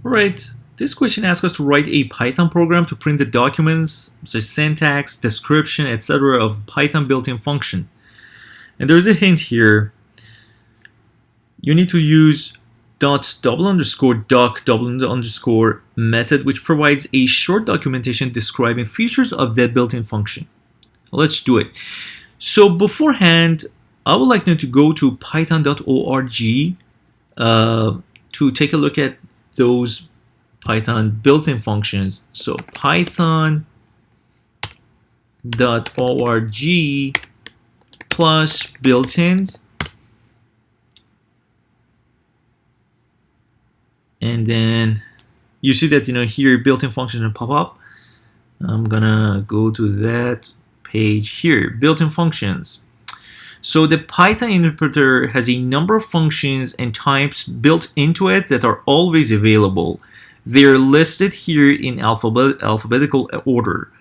Alright, this question asks us to write a Python program to print the documents, such as syntax, description, etc. of Python built-in function. And there's a hint here. You need to use .doc method, which provides a short documentation describing features of that built-in function. Let's do it. So beforehand, I would like you to go to python.org to take a look at those Python built-in functions. So python.org plus built-ins, and then you see that here built-in functions will pop up. I'm gonna go to that page here, built-in functions. So the Python interpreter has a number of functions and types built into it that are always available. They're listed here in alphabetical order.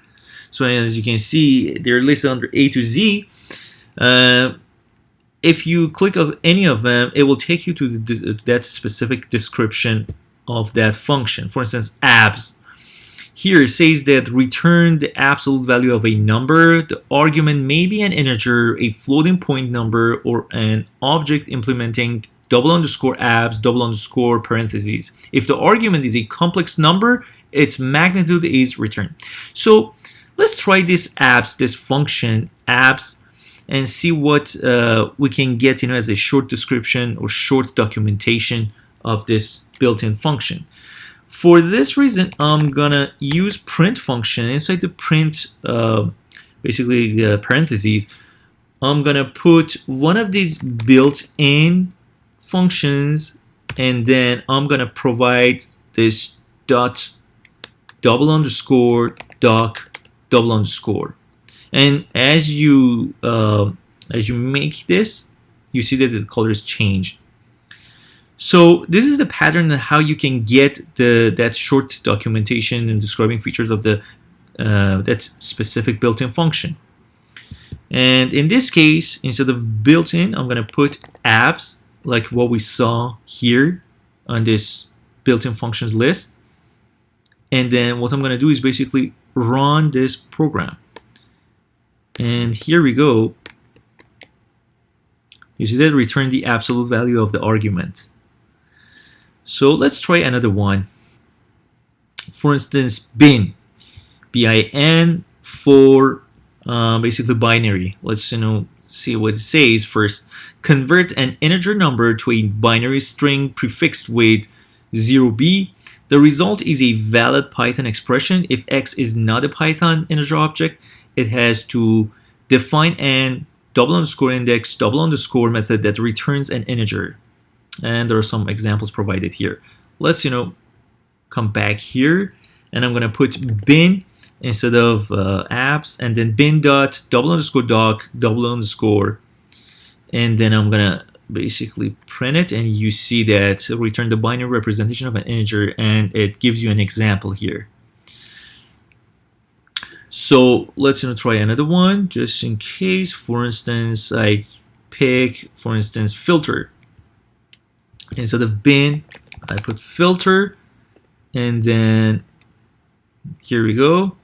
So as you can see, they're listed under A to Z. If you click on any of them, it will take you to that specific description of that function. For instance, abs. Here it says that return the absolute value of a number. The argument may be an integer, a floating point number, or an object implementing _abs, parentheses. If the argument is a complex number, its magnitude is returned. So let's try this function abs, and see what we can get as a short description or short documentation of this built-in function. For this reason, I'm gonna use print function. Inside the print, basically the parentheses, I'm gonna put one of these built-in functions, and then I'm gonna provide this doc. And as you make this, you see that the color is changed. So this is the pattern of how you can get that short documentation and describing features of the that specific built-in function. And in this case, instead of built-in, I'm going to put abs, like what we saw here on this built-in functions list. And then what I'm going to do is basically run this program. And here we go. You see that return the absolute value of the argument. So let's try another one. For instance, bin, bin for basically binary. Let's see what it says first. Convert an integer number to a binary string prefixed with 0b. The result is a valid Python expression. If x is not a Python integer object, it has to define an _index method that returns an integer. And there are some examples provided here. Let's come back here, and I'm going to put bin instead of abs, and then bin dot _doc and then I'm going to basically print it, and you see that return the binary representation of an integer, and it gives you an example here. So let's try another one just in case. For instance, I pick filter. Instead of bin, I put filter, and then here we go.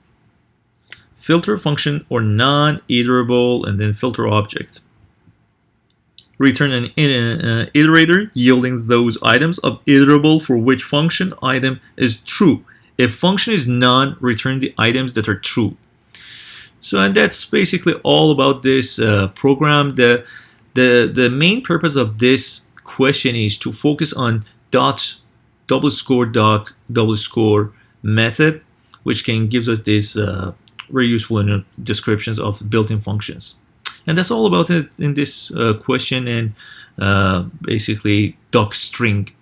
Filter function or non-iterable, and then filter object. Return an iterator yielding those items of iterable for which function item is true. If function is none, return the items that are true. So, and that's basically all about this program. The main purpose of this question is to focus on doc method, which can give us this very useful descriptions of built-in functions. And that's all about it in this question and basically docstring.